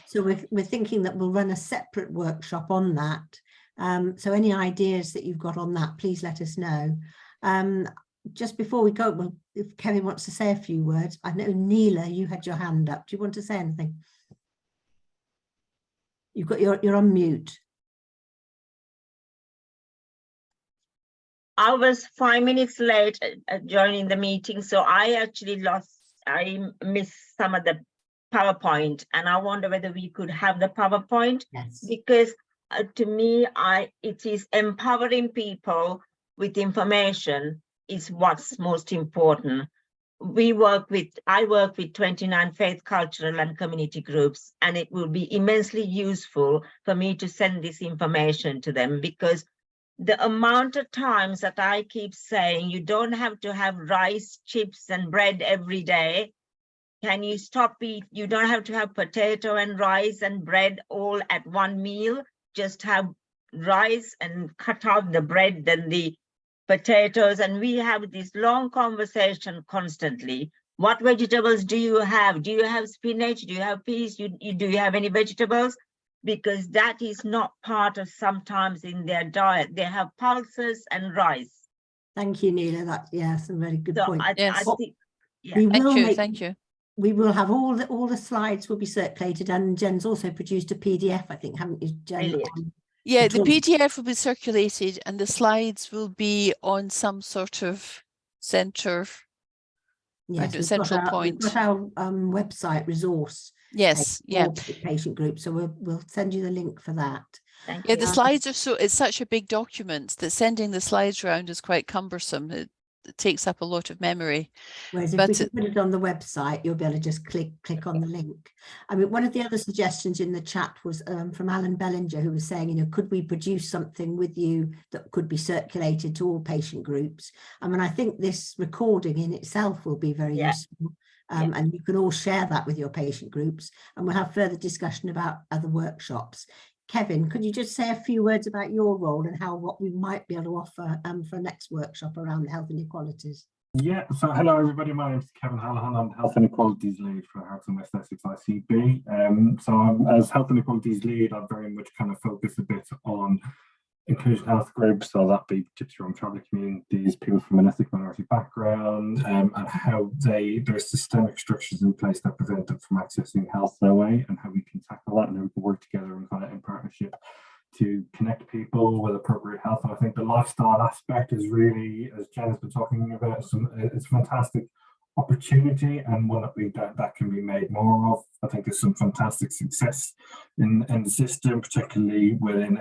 So we're thinking that we'll run a separate workshop on that. So any ideas that you've got on that, please let us know. Just before we go, well, if Kevin wants to say a few words, I know Neela, you had your hand up. Do you want to say anything? You're on mute. I was 5 minutes late joining the meeting, so I missed some of the PowerPoint, and I wonder whether we could have the PowerPoint. Yes. Because to me, it is empowering people with information is what's most important. I work with 29 faith, cultural and community groups, and it will be immensely useful for me to send this information to them, because the amount of times that I keep saying you don't have to have rice, chips and bread every day. Can you stop it? You don't have to have potato and rice and bread all at one meal. Just have rice and cut out the bread and the potatoes. And we have this long conversation constantly. What vegetables do you have? Do you have spinach? Do you have peas? Do you have any vegetables? Because that is not part of sometimes in their diet. They have pulses and rice. Thank you, Neela. That's, yes, a very good So point. Yes. I think, yeah. We will make, Thank you. we will have all the slides will be circulated, and Jen's also produced a PDF, I think, haven't you, Jen? Brilliant. on Yeah, the tool. PDF will be circulated and the slides will be on some sort of centre. Yes, a we've central got our, point. We've got our website resource Yes, page yeah. for patient group, so we'll send you the link for that. Thank Yeah, you. the slides are it's such a big document that sending the slides around is quite cumbersome. It takes up a lot of memory. Whereas if But we can put it on the website, you'll be able to just click on the link. I mean, one of the other suggestions in the chat was from Alan Bellinger, who was saying, you know, could we produce something with you that could be circulated to all patient groups? I mean, I think this recording in itself will be very useful. And you can all share that with your patient groups, and we'll have further discussion about other workshops. Kevin, could you just say a few words about your role and what we might be able to offer for next workshop around health inequalities? Yeah, so hello everybody, my name is Kevin Hallahan. I'm Health Inequalities Lead for Hearts and West Essex ICB. So as Health Inequalities Lead, I'm very much kind of focus a bit on inclusion health groups, so that be Gypsy Rome traveller communities, people from an ethnic minority background, and how there's systemic structures in place that prevent them from accessing health in a way, and how we can tackle that and how we can work together and kind of in partnership to connect people with appropriate health. And I think the lifestyle aspect is really, as Jen has been talking about, it's a fantastic opportunity and one that can be made more of. I think there's some fantastic success in the system, particularly within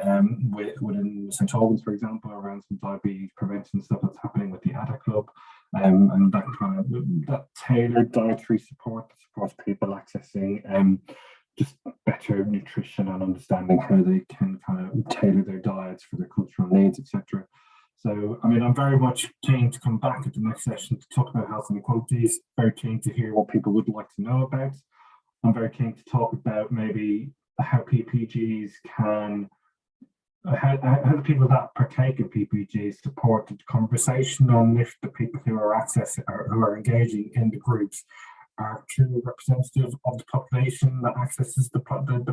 St Albans, for example, around some diabetes prevention stuff that's happening with the ADA Club, and that kind of that tailored dietary support that supports people accessing just better nutrition and understanding how they can kind of tailor their diets for their cultural needs, etc. So, I mean, I'm very much keen to come back at the next session to talk about health inequalities, very keen to hear what people would like to know about. I'm very keen to talk about maybe how PPGs can, how the people that partake in PPGs support the conversation on if the people who are accessing or who are engaging in the groups are truly representative of the population that accesses the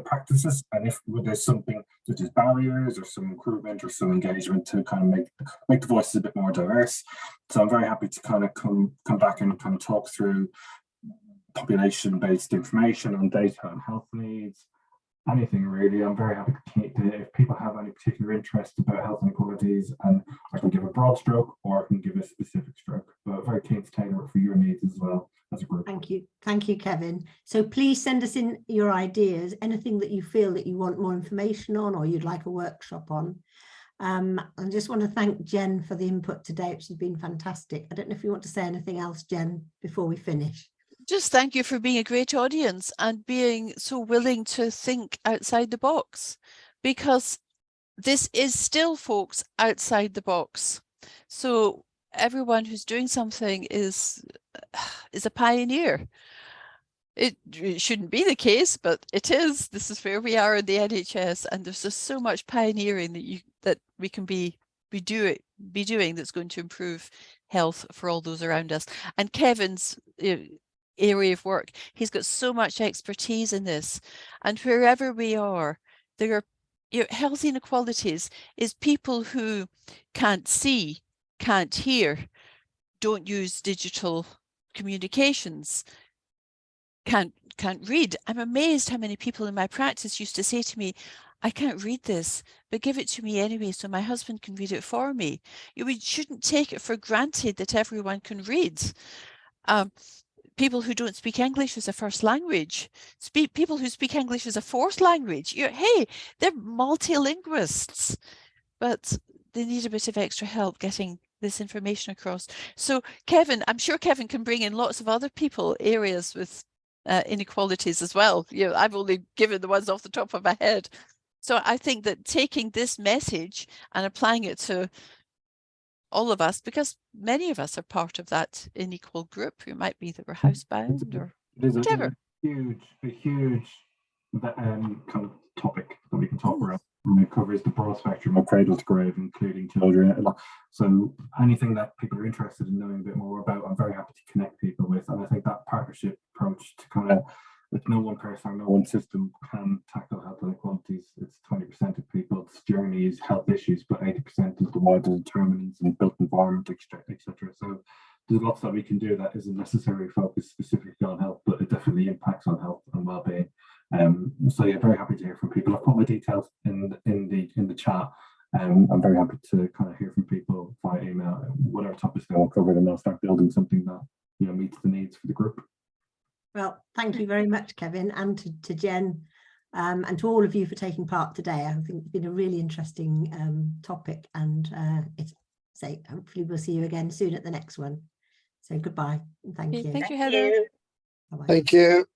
practices, and if there's something such as barriers or some improvement or some engagement to kind of make the voices a bit more diverse. So I'm very happy to kind of come back and kind of talk through population-based information on data and health needs, anything really. I'm very happy to if people have any particular interest about health inequalities, and I can give a broad stroke or I can give a specific stroke, but very keen to tailor it for your needs as well as a group. Thank you, Kevin. So please send us in your ideas, anything that you feel that you want more information on or you'd like a workshop on. I just want to thank Jen for the input today, which has been fantastic. I don't know if you want to say anything else, Jen, before we finish. Just thank you for being a great audience and being so willing to think outside the box, because this is still, folks, outside the box. So everyone who's doing something is a pioneer. It shouldn't be the case, but it is. This is where we are in the NHS, and there's just so much pioneering that we can be doing that's going to improve health for all those around us. And Kevin's area of work, he's got so much expertise in this, and wherever we are, there are health inequalities is people who can't see, can't hear, don't use digital communications, can't read. I'm amazed how many people in my practice used to say to me, I can't read this, but give it to me anyway so my husband can read it for me. We shouldn't take it for granted that everyone can read. People who don't speak English as a first language, people who speak English as a fourth language, hey, they're multilinguists, but they need a bit of extra help getting this information across. So Kevin, I'm sure Kevin can bring in lots of other people, areas with inequalities as well. You know, I've only given the ones off the top of my head. So I think that taking this message and applying it to all of us, because many of us are part of that unequal group who might be that we're housebound or whatever. A huge kind of topic that we can talk around. And it covers the broad spectrum of cradle to grave, including children. So anything that people are interested in knowing a bit more about, I'm very happy to connect people with. And I think that partnership approach to kind of, if no one person or no one system can tackle health inequalities, it's 20% of people's journey is health issues, but 80% is the wider determinants and built environment, etc. So there's lots that we can do that isn't necessarily focused specifically on health, but it definitely impacts on health and well-being. So yeah, very happy to hear from people. I've put my details in the chat. I'm very happy to kind of hear from people via email, whatever topics they want covered, and I'll start building something that, you know, meets the needs for the group. Well, thank you very much, Kevin, and to Jen, and to all of you for taking part today. I think it's been a really interesting topic, and hopefully we'll see you again soon at the next one. So goodbye and thank you. Thank you, Heather. Bye-bye. Thank you.